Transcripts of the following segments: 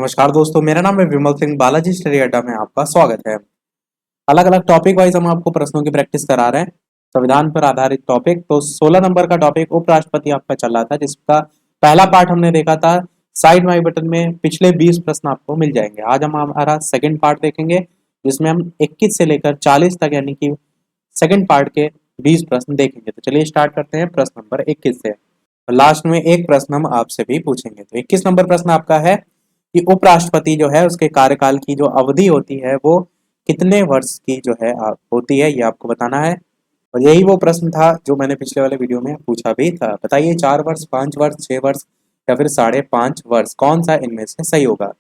नमस्कार दोस्तों, मेरा नाम है विमल सिंह। बालाजी स्टडी अड्डा में आपका स्वागत है। अलग अलग टॉपिक वाइज हम आपको प्रश्नों की प्रैक्टिस करा रहे हैं। संविधान पर आधारित टॉपिक। तो 16 नंबर का टॉपिक उपराष्ट्रपति आपका चल रहा था, जिसका पहला पार्ट हमने देखा था। साइड माई बटन में पिछले 20 प्रश्न आपको मिल जाएंगे। आज हम हमारा सेकंड पार्ट देखेंगे, जिसमें हम 21 से लेकर 40 तक यानी कि सेकंड पार्ट के 20 प्रश्न देखेंगे। तो चलिए स्टार्ट करते हैं प्रश्न नंबर 21 से। लास्ट में एक प्रश्न हम आपसे भी पूछेंगे। तो 21 नंबर प्रश्न आपका है कि उपराष्ट्रपति जो है उसके कार्यकाल की जो अवधि होती है वो कितने वर्ष की जो है होती है, ये आपको बताना है। और यही वो प्रश्न था जो मैंने पिछले वाले वीडियो में पूछा भी था। बताइए 4 वर्ष, 5 वर्ष, 6 वर्ष या फिर 5.5 वर्ष, कौन सा इनमें से सही होगा।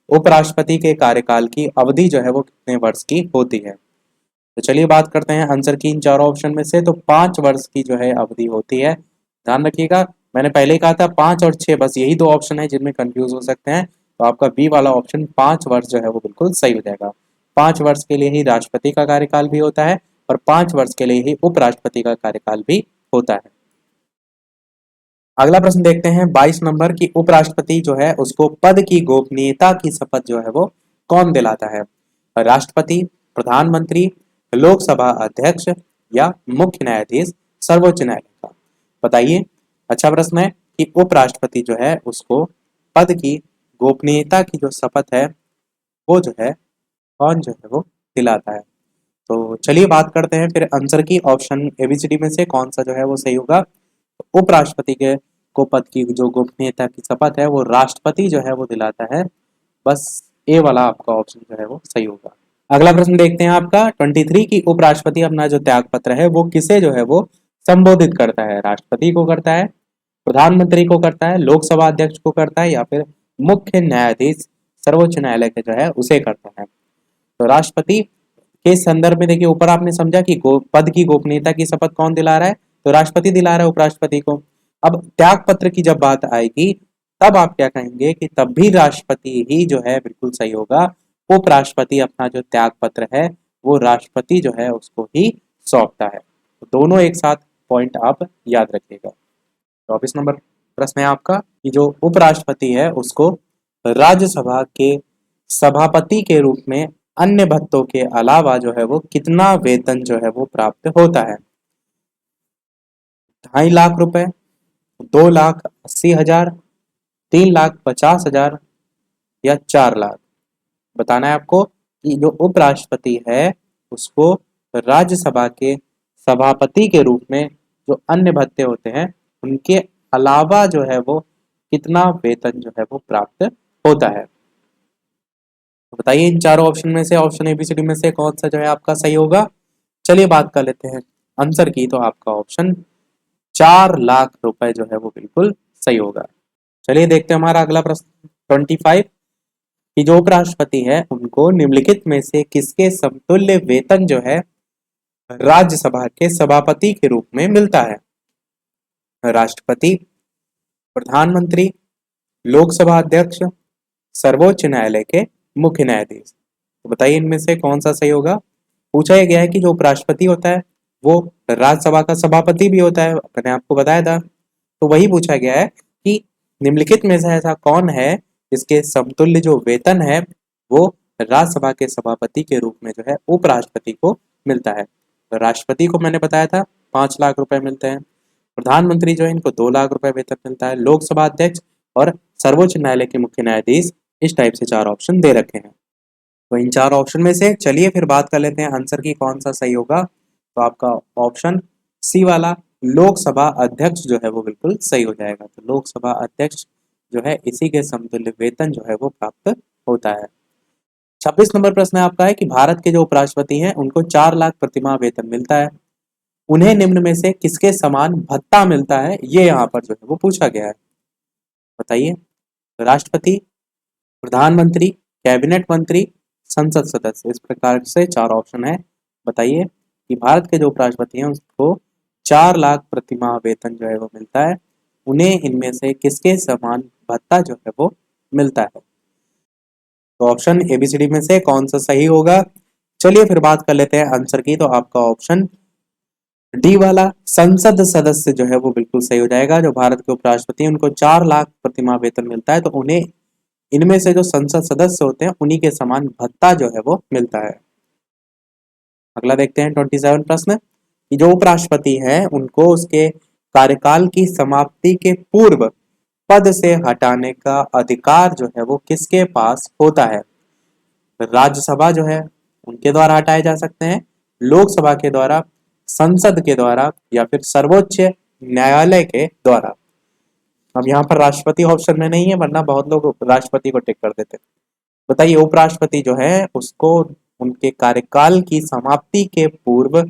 उपराष्ट्रपति के कार्यकाल की अवधि जो है वो कितने वर्ष की होती है। तो चलिए बात करते हैं आंसर की इन चारों ऑप्शन में से। तो 5 वर्ष की जो है अवधि होती है। ध्यान रखिएगा, मैंने पहले ही कहा था 5 और 6, बस यही दो ऑप्शन है जिनमें कंफ्यूज हो सकते हैं। तो आपका बी वाला ऑप्शन 5 वर्ष जो है वो बिल्कुल सही हो जाएगा। 5 वर्ष के लिए ही राष्ट्रपति का कार्यकाल भी होता है और 5 वर्ष के लिए ही उपराष्ट्रपति का कार्यकाल भी होता है। अगला प्रश्न देखते हैं 22 नंबर की। उपराष्ट्रपति जो है उसको पद की गोपनीयता की शपथ जो है वो कौन दिलाता है। राष्ट्रपति, प्रधानमंत्री, लोकसभा अध्यक्ष या मुख्य न्यायाधीश सर्वोच्च न्यायालय का। बताइए। अच्छा प्रश्न है कि उपराष्ट्रपति जो है उसको पद की गोपनीयता की जो शपथ है वो जो है कौन जो है वो दिलाता है। तो चलिए बात करते हैं फिर आंसर की। ऑप्शन एबीसीडी में से कौन सा जो है वो सही होगा। तो उपराष्ट्रपति के को पद की जो गोपनीयता की शपथ है वो राष्ट्रपति जो है वो दिलाता है। बस ए वाला आपका ऑप्शन जो है वो सही होगा। अगला प्रश्न देखते हैं आपका 23 की। उपराष्ट्रपति अपना जो त्याग पत्र है वो किसे जो है वो संबोधित करता है। राष्ट्रपति को करता है, प्रधानमंत्री को करता है, लोकसभा अध्यक्ष को करता है या फिर मुख्य न्यायाधीश सर्वोच्च न्यायालय के जो है उसे करता है। तो राष्ट्रपति के संदर्भ में देखिए, ऊपर आपने समझा कि पद की गोपनीयता की शपथ कौन दिला रहा है, तो राष्ट्रपति दिला रहा है उपराष्ट्रपति को। अब त्याग पत्र की जब बात आएगी तब आप क्या कहेंगे कि तब भी राष्ट्रपति ही जो है बिल्कुल सही होगा। उपराष्ट्रपति अपना जो त्याग पत्र है वो राष्ट्रपति जो है उसको ही सौंपता है। तो दोनों एक साथ पॉइंट आप याद रखिएगा। 24 नंबर प्रश्न है आपका कि जो उपराष्ट्रपति है उसको राज्यसभा के सभापति के रूप में अन्य भत्तों के अलावा जो है वो कितना वेतन जो है वो प्राप्त होता है। 2.5 लाख रुपए, 2,80,000, 3,50,000 या 4 लाख। बताना है आपको कि जो उपराष्ट्रपति है उसको राज्यसभा के सभापति के रूप में जो अन्य भत्ते होते हैं उनके अलावा जो है वो कितना वेतन जो है वो प्राप्त होता है। तो बताइए इन चारों ऑप्शन में से, ऑप्शन एबीसीडी में से कौन सा जो है आपका सही होगा। चलिए बात कर लेते हैं आंसर की। तो आपका ऑप्शन 4 लाख रुपए जो है वो बिल्कुल सही होगा। चलिए देखते हैं हमारा अगला प्रश्न 25 कि जो उपराष्ट्रपति है उनको निम्नलिखित में से किसके समतुल्य वेतन जो है राज्यसभा के सभापति के रूप में मिलता है। राष्ट्रपति, प्रधानमंत्री, लोकसभा अध्यक्ष, सर्वोच्च न्यायालय के मुख्य न्यायाधीश। तो बताइए इनमें से कौन सा सही होगा। पूछा यह गया है कि जो उपराष्ट्रपति होता है वो राज्यसभा का सभापति भी होता है, मैंने आपको बताया था। तो वही पूछा गया है कि निम्नलिखित में से ऐसा कौन है जिसके समतुल्य जो वेतन है वो राज्यसभा के सभापति के रूप में जो है उपराष्ट्रपति को मिलता है। तो राष्ट्रपति को मैंने बताया था 5 लाख रुपए मिलते हैं, प्रधानमंत्री जो है इनको 2 लाख रुपए वेतन मिलता है, लोकसभा अध्यक्ष और सर्वोच्च न्यायालय के मुख्य न्यायाधीश। इस टाइप से 4 ऑप्शन दे रखे हैं। तो इन 4 ऑप्शन में से चलिए फिर बात कर लेते हैं आंसर की कौन सा सही होगा। तो आपका ऑप्शन सी वाला लोकसभा अध्यक्ष जो है वो बिल्कुल सही हो जाएगा। तो लोकसभा अध्यक्ष जो है इसी के समतुल्य वेतन जो है वो प्राप्त होता है। 26 नंबर प्रश्न आपका है कि भारत के जो उपराष्ट्रपति हैं उनको 4 लाख प्रतिमाह वेतन मिलता है। उन्हें निम्न में से किसके समान भत्ता मिलता है, ये यहाँ पर जो है वो पूछा गया है। बताइए। राष्ट्रपति, प्रधानमंत्री, कैबिनेट मंत्री, संसद सदस्य। इस प्रकार से 4 ऑप्शन है। बताइए कि भारत के जो उपराष्ट्रपति हैं उसको 4 लाख प्रतिमाह वेतन जो है वो मिलता है। उन्हें इनमें से किसके समान भत्ता जो है वो मिलता है। तो ऑप्शन एबीसीडी में से कौन सा सही होगा। चलिए फिर बात कर लेते हैं आंसर की। तो आपका ऑप्शन डी वाला संसद सदस्य जो है वो बिल्कुल सही हो जाएगा। जो भारत के उपराष्ट्रपति हैं उनको 4 लाख प्रतिमाह वेतन मिलता है, तो उन्हें इनमें से जो संसद सदस्य होते हैं उन्हीं के समान भत्ता जो है वो मिलता है। अगला देखते हैं 27 प्रश्न कि जो उपराष्ट्रपति है उनको उसके कार्यकाल की समाप्ति के पूर्व पद से हटाने का अधिकार जो है वो किसके पास होता है? राज्यसभा जो है उनके द्वारा हटाए जा सकते हैं, लोकसभा के द्वारा, संसद के द्वारा या फिर सर्वोच्च न्यायालय के द्वारा। अब यहाँ पर राष्ट्रपति ऑप्शन में नहीं है, वरना बहुत लोग राष्ट्रपति को टिक कर देते। बताइए उपराष्ट्रपति जो है उसको उनके कार्यकाल की समाप्ति के पूर्व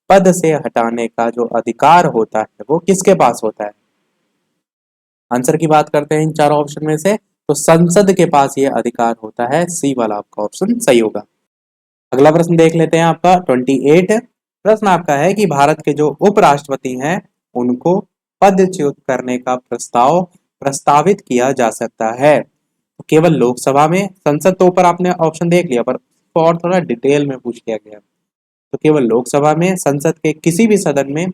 पद से हटाने का जो अधिकार होता है वो किसके पास होता है? आंसर की बात करते हैं इन चारों ऑप्शन में से, तो संसद के पास ये अधिकार होता है। सी वाला आपका ऑप्शन सही होगा। अगला प्रश्न देख लेते हैं आपका 28। प्रश्न आपका है कि भारत के जो उपराष्ट्रपति हैं उनको पदच्युत करने का प्रस्ताव प्रस्तावित किया जा सकता है तो केवल लोकसभा में, संसद तो ऊपर आपने ऑप्शन देख लिया, पर उसको और थोड़ा डिटेल में पूछ लिया गया। तो केवल लोकसभा में, संसद के किसी भी सदन में,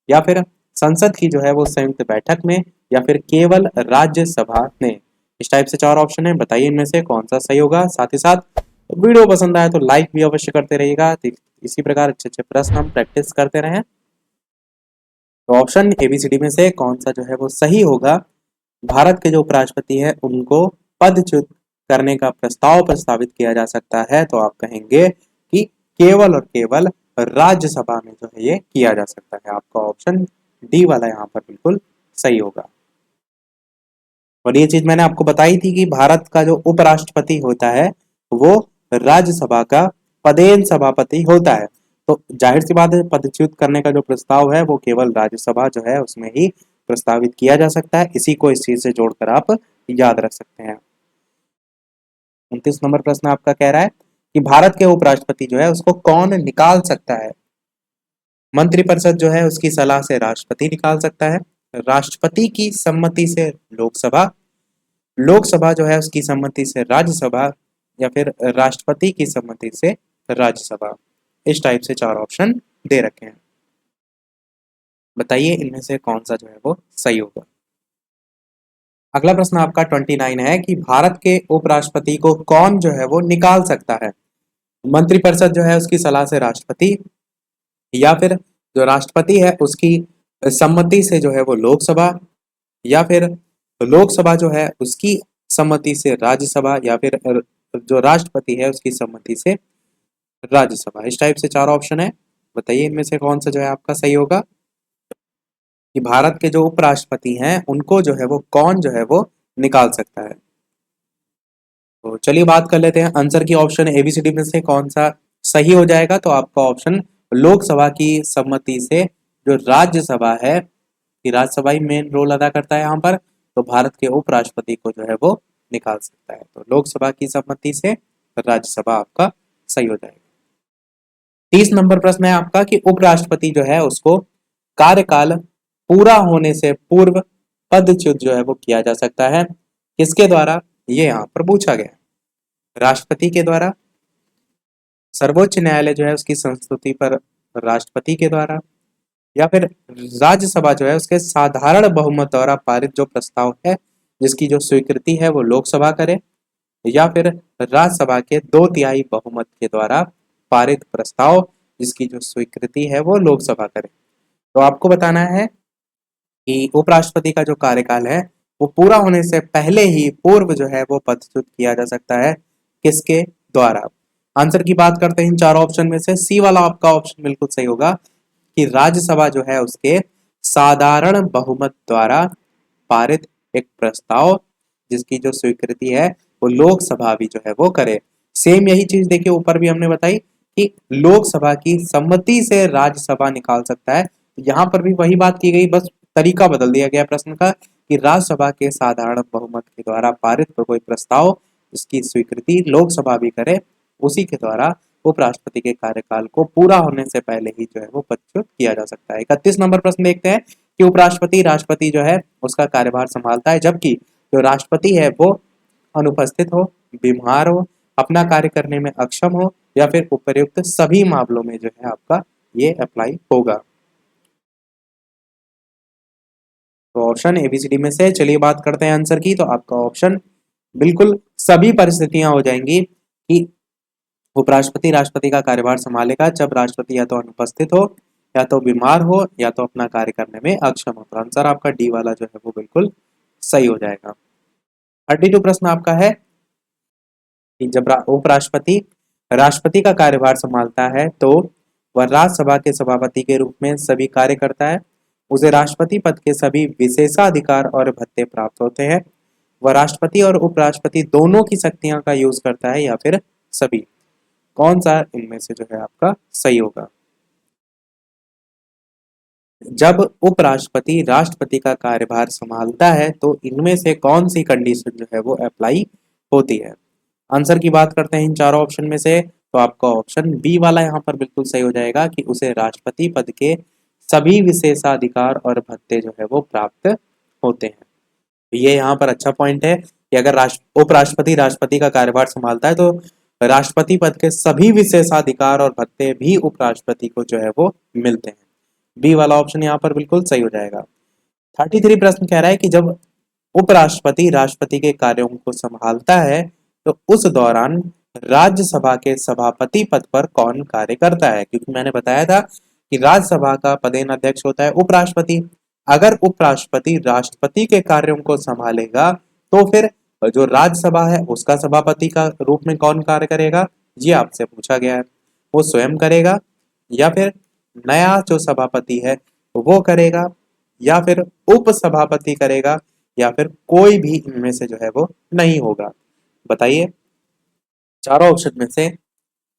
या फिर संसद की जो है वो संयुक्त बैठक में, या फिर केवल राज्यसभा में। इस टाइप से चार ऑप्शन है, बताइए इनमें से कौन सा सही होगा। साथ ही साथ वीडियो पसंद आए तो लाइक भी अवश्य करते रहिएगा। तो इसी प्रकार अच्छे अच्छे प्रश्न हम प्रैक्टिस करते रहें। तो ऑप्शन एबीसीडी में से कौन सा जो है वो सही होगा? भारत के जो उपराष्ट्रपति है उनको पदच्युत करने का प्रस्ताव प्रस्तावित किया जा सकता है, तो आप कहेंगे कि केवल और केवल राज्यसभा में जो है ये किया जा सकता है। आपका ऑप्शन डी वाला यहाँ पर बिल्कुल सही होगा। और ये चीज मैंने आपको बताई थी कि भारत का जो उपराष्ट्रपति होता है वो राज्यसभा का पदेन सभापति होता है। तो जाहिर सी बात है पदच्युत करने का जो प्रस्ताव है वो केवल राज्यसभा जो है उसमें ही प्रस्तावित किया जा सकता है। इसी को इस चीज से जोड़कर आप याद रख सकते हैं। 29 नंबर प्रश्न आपका कह रहा है कि भारत के उपराष्ट्रपति जो है उसको कौन निकाल सकता है? मंत्रिपरिषद जो है उसकी सलाह से राष्ट्रपति निकाल सकता है, राष्ट्रपति की सम्मति से लोकसभा, लोकसभा जो है उसकी सम्मति से राज्यसभा, या फिर राष्ट्रपति की सम्मति से राज्यसभा। इस टाइप से चार ऑप्शन दे रखे हैं। बताइए इनमें से कौन सा जो है वो सही होगा। अगला प्रश्न आपका 29 है कि भारत के उपराष्ट्रपति को कौन जो है वो निकाल सकता है? मंत्रिपरिषद जो है उसकी सलाह से राष्ट्रपति, या फिर जो राष्ट्रपति है उसकी सम्मति से जो है वो लोकसभा, या फिर लोकसभा जो है उसकी सम्मति से राज्यसभा, या फिर जो राष्ट्रपति है उसकी सम्मति से राज्यसभा। इस टाइप से चार ऑप्शन है, बताइए इनमें से कौन सा जो है आपका सही होगा कि भारत के जो उपराष्ट्रपति हैं उनको जो है वो कौन जो है वो निकाल सकता है। तो चलिए बात कर लेते हैं आंसर की। ऑप्शन एबीसीडी में से कौन सा सही हो जाएगा? तो आपका ऑप्शन लोकसभा की सम्मति से जो राज्यसभा है, कि राज्यसभा ही मेन रोल अदा करता है यहाँ पर, तो भारत के उपराष्ट्रपति को जो है वो निकाल सकता है। तो लोकसभा की सम्मति से राज्यसभा आपका सही हो जाएगा। 30 नंबर प्रश्न है आपका कि उपराष्ट्रपति जो है उसको कार्यकाल पूरा होने से पूर्व पदच्युत जो है वो किया जा सकता है, किसके द्वारा? ये यहाँ पर पूछा गया। राष्ट्रपति के द्वारा, सर्वोच्च न्यायालय जो है उसकी संस्तुति पर राष्ट्रपति के द्वारा, या फिर राज्यसभा जो है उसके साधारण बहुमत द्वारा पारित जो प्रस्ताव है जिसकी जो स्वीकृति है वो लोकसभा करे, या फिर राज्यसभा के 2/3 बहुमत के द्वारा पारित प्रस्ताव जिसकी जो स्वीकृति है वो लोकसभा करे। तो आपको बताना है कि उपराष्ट्रपति का जो कार्यकाल है वो पूरा होने से पहले ही पूर्व जो है वो पदच्युत किया जा सकता है, किसके द्वारा? आंसर की बात करते हैं इन चार ऑप्शन में से सी वाला आपका ऑप्शन बिल्कुल सही होगा कि राज्यसभा जो है उसके साधारण बहुमत द्वारा पारित एक प्रस्ताव जिसकी जो स्वीकृति है वो लोकसभा भी जो है वो करे। सेम यही चीज देखिए ऊपर भी हमने बताई कि लोकसभा की सम्मति से राज्यसभा निकाल सकता है। यहाँ पर भी वही बात की गई, बस तरीका बदल दिया गया प्रश्न का कि राज्यसभा के साधारण बहुमत के द्वारा पारित कोई प्रस्ताव इसकी स्वीकृति लोकसभा भी करे, उसी के द्वारा उपराष्ट्रपति के कार्यकाल को पूरा होने से पहले ही जो है वो पदच्युत किया जा सकता है। 31 नंबर प्रश्न देखते हैं कि उपराष्ट्रपति राष्ट्रपति जो है उसका कार्यभार संभालता है जबकि जो राष्ट्रपति है वो अनुपस्थित हो, बीमार हो, अपना कार्य करने में अक्षम हो, या फिर उपर्युक्त सभी मामलों में जो है आपका ये अप्लाई होगा। तो ऑप्शन एबीसीडी में से चलिए बात करते हैं आंसर की। तो आपका ऑप्शन बिल्कुल सभी परिस्थितियां हो जाएंगी कि उपराष्ट्रपति राष्ट्रपति का कार्यभार संभालेगा जब राष्ट्रपति या तो अनुपस्थित हो, या तो बीमार हो, या तो अपना कार्य करने में अक्षम हो। तो आंसर आपका डी वाला जो है वो बिल्कुल सही हो जाएगा। 32 प्रश्न आपका है कि जब उपराष्ट्रपति राष्ट्रपति का कार्यभार संभालता है तो वह राज्यसभा के सभापति के रूप में सभी कार्य करता है। उसे राष्ट्रपति पद के सभी विशेषाधिकार और भत्ते प्राप्त होते हैं। वह राष्ट्रपति और उपराष्ट्रपति दोनों की शक्तियां का यूज करता है या फिर सभी। कौन सा इनमें से जो है आपका सही होगा? जब उपराष्ट्रपति राष्ट्रपति का कार्यभार संभालता है तो इनमें से कौन सी कंडीशन जो है वो अप्लाई होती है? आंसर की बात करते हैं इन चारों ऑप्शन में से, तो आपका ऑप्शन बी वाला यहाँ पर बिल्कुल सही हो जाएगा कि उसे राष्ट्रपति पद के सभी विशेषाधिकार और भत्ते जो है वो प्राप्त होते हैं। ये यहाँ पर अच्छा पॉइंट है कि अगर उपराष्ट्रपति राष्ट्रपति का कार्यभार संभालता है तो राष्ट्रपति पद के सभी विशेषाधिकार और भत्ते भी उपराष्ट्रपति को जो है वो मिलते हैं। बी वाला ऑप्शन यहाँ पर बिल्कुल सही हो जाएगा। 33 प्रश्न कह रहा है कि जब उपराष्ट्रपति राष्ट्रपति के कार्यों को संभालता है तो उस दौरान राज्यसभा के सभापति पद पर कौन कार्य करता है? क्योंकि मैंने बताया था कि राज्यसभा का पदेन अध्यक्ष होता है उपराष्ट्रपति। अगर उपराष्ट्रपति राष्ट्रपति के कार्यों को संभालेगा तो फिर जो राज्यसभा है उसका सभापति का रूप में कौन कार्य करेगा, ये आपसे पूछा गया है। वो स्वयं करेगा, या फिर नया जो सभापति है वो करेगा, या फिर उप सभापति करेगा, या फिर कोई भी इनमें से जो है वो नहीं होगा? बताइए चारों ऑप्शन में से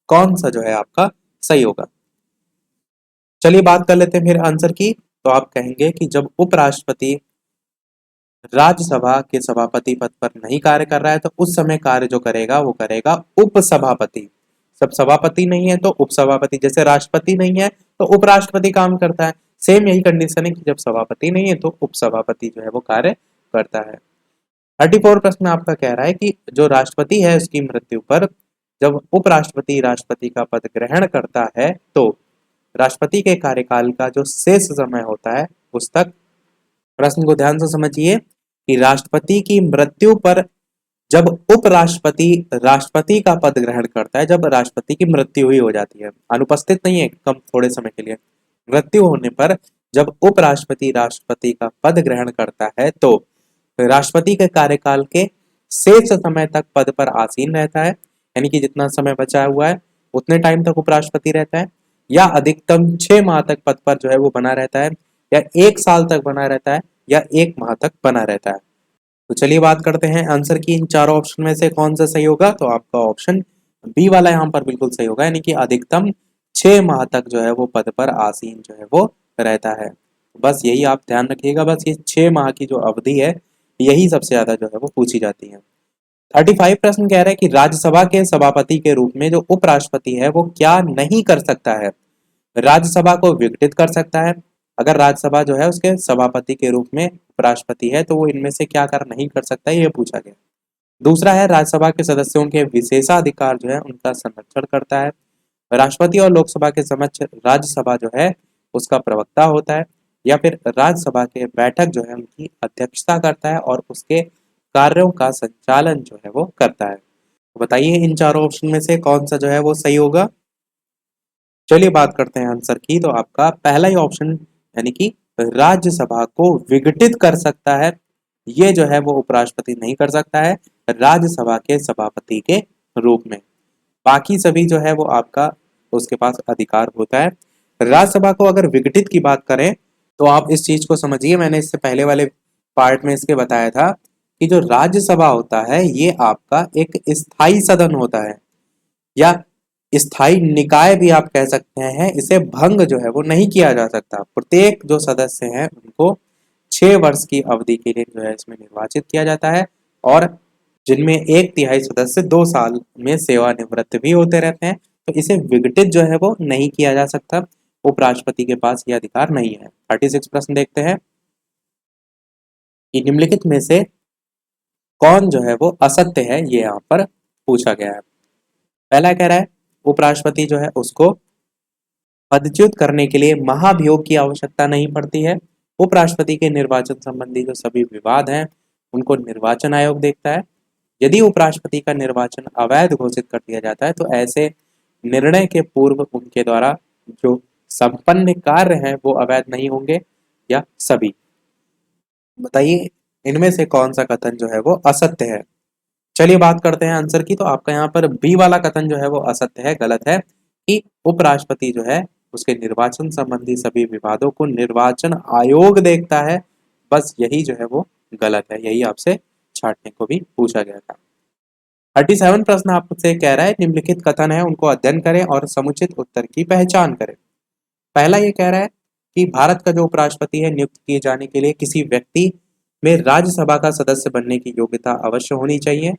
कौन सा जो है आपका सही होगा? चलिए बात कर लेते हैं फिर आंसर की। तो आप कहेंगे कि जब उपराष्ट्रपति राज्यसभा के सभापति पद पर नहीं कार्य कर रहा है तो उस समय कार्य जो करेगा वो करेगा उप सभापति। सब सभापति नहीं है तो उप सभापति, जैसे राष्ट्रपति नहीं है तो उपराष्ट्रपति काम करता है, सेम यही कंडीशन है कि जब सभापति नहीं है तो उप सभापति जो है वो कार्य करता है। 34 प्रश्न आपका कह रहा है कि जो राष्ट्रपति है उसकी मृत्यु पर जब उपराष्ट्रपति राष्ट्रपति का पद ग्रहण करता है तो राष्ट्रपति के कार्यकाल का जो शेष समय होता है उस तक। प्रश्न को ध्यान से समझिए कि राष्ट्रपति की मृत्यु पर जब उपराष्ट्रपति राष्ट्रपति का पद ग्रहण करता है, जब राष्ट्रपति की मृत्यु हुई हो जाती है, अनुपस्थित नहीं है कम थोड़े समय के लिए, मृत्यु होने पर जब उपराष्ट्रपति राष्ट्रपति का पद ग्रहण करता है तो राष्ट्रपति के कार्यकाल के शेष समय तक पद पर आसीन रहता है, यानी कि जितना समय बचा हुआ है उतने टाइम तक उपराष्ट्रपति रहता है, या अधिकतम 6 माह तक पद पर जो है वो बना रहता है, या 1 साल तक बना रहता है, या 1 माह तक बना रहता है। तो चलिए बात करते हैं आंसर की। इन चारों ऑप्शन में से कौन सा सही होगा? तो आपका ऑप्शन बी वाला यहाँ पर बिल्कुल सही होगा, यानी कि अधिकतम 6 माह तक जो है वो पद पर आसीन जो है वो रहता है। बस यही आप ध्यान रखिएगा, बस ये 6 माह की जो अवधि है यही सबसे ज्यादा जो है वो पूछी जाती है। 35 प्रश्न कह रहा है कि राज्यसभा के सभापति के रूप में जो उपराष्ट्रपति है वो क्या नहीं कर सकता है? राज्यसभा को विघटित कर सकता है। अगर राज्यसभा जो है उसके सभापति के रूप में उपराष्ट्रपति है तो वो इनमें से क्या कार्य नहीं कर सकता है, ये पूछा गया। दूसरा है राज्यसभा के सदस्यों के विशेषाधिकार जो है उनका संरक्षण करता है। राष्ट्रपति और लोकसभा के समक्ष राज्यसभा जो है उसका प्रवक्ता होता है, या फिर राज्यसभा के बैठक जो है उनकी अध्यक्षता करता है और उसके कार्यों का संचालन जो है वो करता है। तो बताइए इन चारों ऑप्शन में से कौन सा जो है वो सही होगा? चलिए बात करते हैं आंसर की। तो आपका पहला ही ऑप्शन, यानी कि राज्यसभा को विघटित कर सकता है, ये जो है वो उपराष्ट्रपति नहीं कर सकता है राज्यसभा के सभापति के रूप में। बाकी सभी जो है वो आपका उसके पास अधिकार होता है। राज्यसभा को अगर विघटित की बात करें तो आप इस चीज को समझिए, मैंने इससे पहले वाले पार्ट में इसके बताया था कि जो राज्यसभा होता है ये आपका एक स्थायी सदन होता है, या स्थायी निकाय भी आप कह सकते हैं। इसे भंग जो है वो नहीं किया जा सकता। प्रत्येक जो सदस्य हैं उनको 6 वर्ष की अवधि के लिए जो है इसमें निर्वाचित किया जाता है, और जिनमें 1/3 सदस्य 2 साल में सेवानिवृत्त भी होते रहते हैं। तो इसे विघटित जो है वो नहीं किया जा सकता, उपराष्ट्रपति के पास ये अधिकार नहीं है। 36 प्रश्न देखते हैं कि निम्नलिखित में से कौन जो है वो असत्य है, ये यहाँ पर पूछा गया है। पहला कह रहा है उपराष्ट्रपति जो है उसको पदच्युत करने के लिए महाभियोग की आवश्यकता नहीं पड़ती है। उपराष्ट्रपति के निर्वाचन संबंधी जो सभी विवाद हैं उनको निर्वाचन आयोग देखता है। यदि उपराष्ट्रपति का निर्वाचन अवैध घोषित कर दिया जाता है तो ऐसे निर्णय के पूर्व उनके द्वारा जो संपन्न कार्य हैं वो अवैध नहीं होंगे या सभी। बताइए इनमें से कौन सा कथन जो है वो असत्य है। चलिए बात करते हैं आंसर की। तो आपका यहाँ पर बी वाला कथन जो है वो असत्य है, गलत है, कि उपराष्ट्रपति जो है उसके निर्वाचन संबंधी सभी विवादों को निर्वाचन आयोग देखता है, बस यही जो है वो गलत है। यही आपसे छांटने को भी पूछा गया था। 37 प्रश्न आपसे कह रहा है निम्नलिखित कथन है उनको अध्ययन करें और समुचित उत्तर की पहचान करें। पहला ये कह रहा है कि भारत का जो उपराष्ट्रपति है नियुक्त किए जाने के लिए किसी व्यक्ति में राज्यसभा का सदस्य बनने की योग्यता अवश्य होनी चाहिए।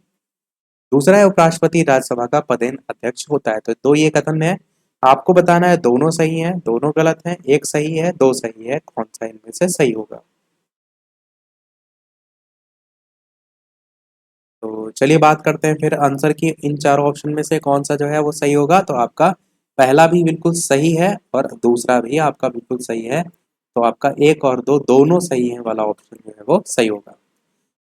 दूसरा है उपराष्ट्रपति राज्यसभा का पदेन अध्यक्ष होता है। तो दो ये कथन है, आपको बताना है दोनों सही है, दोनों गलत है, एक सही है, दो सही है, कौन सा इनमें से सही होगा। तो चलिए बात करते हैं फिर आंसर की। इन चारों ऑप्शन में से कौन सा जो है वो सही होगा। तो आपका पहला भी बिल्कुल सही है और दूसरा भी आपका बिल्कुल सही है। तो आपका एक और दो दोनों सही है वाला ऑप्शन जो है वो सही होगा।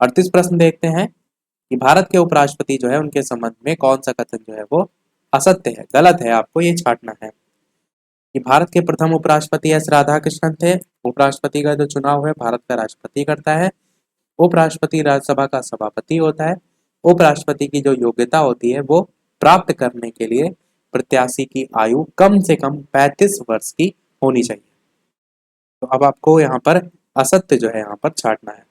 38 प्रश्न देखते हैं कि भारत के उपराष्ट्रपति जो है उनके संबंध में कौन सा कथन जो है वो असत्य है, गलत है, आपको ये छांटना है। कि भारत के प्रथम उपराष्ट्रपति एस राधाकृष्णन थे। उपराष्ट्रपति का जो चुनाव है भारत का राष्ट्रपति करता है। उपराष्ट्रपति राज्यसभा का सभापति होता है। उपराष्ट्रपति की जो योग्यता होती है वो प्राप्त करने के लिए प्रत्याशी की आयु कम से कम 35 वर्ष की होनी चाहिए। तो अब आपको यहाँ पर असत्य जो है यहाँ पर छांटना है।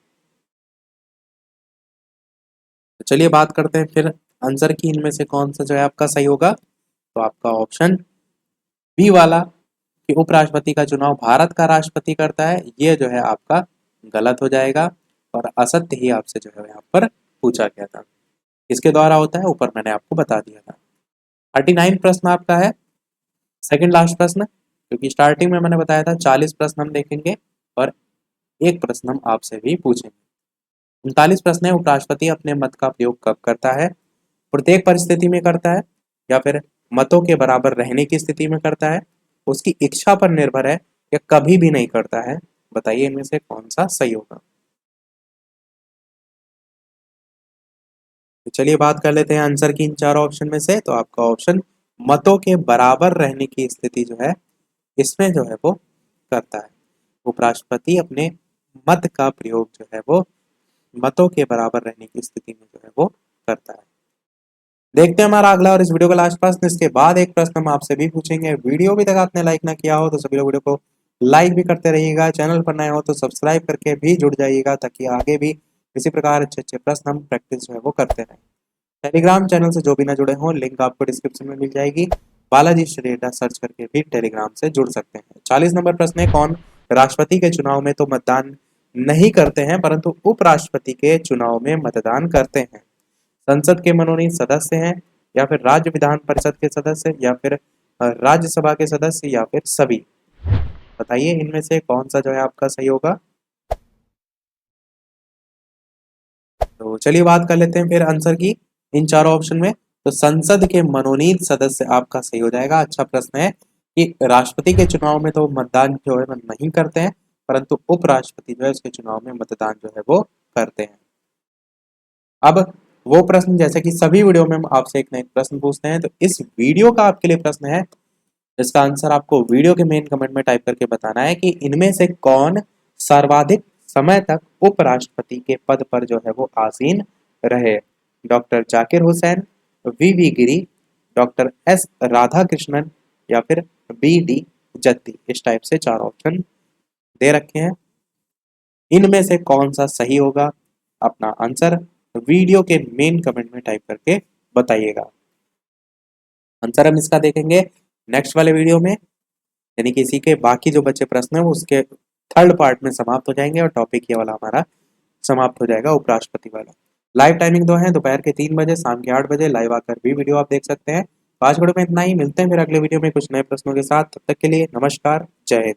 तो चलिए बात करते हैं फिर आंसर की। इनमें से कौन सा जो है आपका सही होगा। तो आपका ऑप्शन बी वाला कि उपराष्ट्रपति का चुनाव भारत का राष्ट्रपति करता है, ये जो है आपका गलत हो जाएगा और असत्य ही आपसे जो है यहाँ पर पूछा गया था। किसके द्वारा होता है ऊपर मैंने आपको बता दिया था। 39 प्रश्न आपका है, सेकंड लास्ट प्रश्न, क्योंकि स्टार्टिंग में मैंने बताया था 40 प्रश्न हम देखेंगे और एक प्रश्न हम आपसे भी पूछेंगे। 39 प्रश्न है, उपराष्ट्रपति अपने मत का प्रयोग कब करता है। प्रत्येक परिस्थिति में करता है या फिर मतों के बराबर रहने की स्थिति में करता है, उसकी इच्छा पर निर्भर है या कभी भी नहीं करता है। बताइए इनमें से कौन सा सही होगा। तो चलिए बात कर लेते हैं आंसर की इन चारों ऑप्शन में से। तो आपका ऑप्शन मतों के बराबर रहने की स्थिति जो है इसमें जो है वो करता है। उपराष्ट्रपति अपने मत का प्रयोग जो है वो मतों के बराबर रहने की स्थिति में जो है वो करता है। देखते हैं हमारा अगला और इस वीडियो का लास्ट प्रश्न। इसके बाद एक प्रश्न हम आपसे भी पूछेंगे। वीडियो भी तक आपने लाइक ना किया हो तो सभी लोग वीडियो को लाइक भी करते रहिएगा। चैनल पर नए हो तो सब्सक्राइब करके भी जुड़ जाइएगा ताकि आगे भी इसी प्रकार अच्छे अच्छे प्रश्न हम प्रैक्टिस जो है वो करते रहें। टेलीग्राम चैनल से जो भी ना जुड़े हों लिंक आपको डिस्क्रिप्शन में मिल जाएगी। बालाजी श्रेष्ठा सर्च करके भी टेलीग्राम से जुड़ सकते हैं। 40 नंबर प्रश्न है, कौन राष्ट्रपति के चुनाव में तो मतदान नहीं करते हैं परंतु उपराष्ट्रपति के चुनाव में मतदान करते हैं। संसद के मनोनीत सदस्य हैं या फिर राज्य विधान परिषद के सदस्य या फिर राज्यसभा के सदस्य या फिर सभी। बताइए इनमें से कौन सा जो है आपका सही होगा। तो चलिए बात कर लेते हैं फिर आंसर की इन चारों ऑप्शन में। तो संसद के मनोनीत सदस्य आपका सही हो जाएगा। अच्छा प्रश्न है कि राष्ट्रपति के चुनाव में तो मतदान जो है नहीं करते हैं परंतु उपराष्ट्रपति जो है उसके चुनाव में मतदान जो है वो करते हैं। अब वो प्रश्न जैसे कि सभी वीडियो में हम आपसे एक ना एक प्रश्न पूछते हैं, तो इस वीडियो का आपके लिए प्रश्न है इसका आंसर आपको वीडियो के मेन कमेंट में टाइप करके बताना है कि इनमें से कौन सर्वाधिक समय तक उपराष्ट्रपति के पद पर जो है वो आसीन रहे। Doctor Zakir Hussain, V Giri, doctor S Radhakrishnan या फिर बी डी जत्ती। इस टाइप से चार ऑप्शन दे रखे हैं, इनमें से कौन सा सही होगा। अपना आंसर वीडियो के मेन कमेंट में टाइप करके बताइएगा। आंसर हम इसका देखेंगे नेक्स्ट वाले वीडियो में, यानी कि इसी के बाकी जो बचे प्रश्न है वो उसके थर्ड पार्ट में समाप्त हो जाएंगे और टॉपिक ये वाला हमारा समाप्त हो जाएगा उपराष्ट्रपति वाला। लाइव टाइमिंग दो है, दोपहर के 3 बजे, शाम के 8 बजे लाइव आकर भी वीडियो आप देख सकते हैं। तो आज वीडियो में इतना ही, मिलते हैं फिर अगले वीडियो में कुछ नए प्रश्नों के साथ। तब तक के लिए नमस्कार, जय हिंद।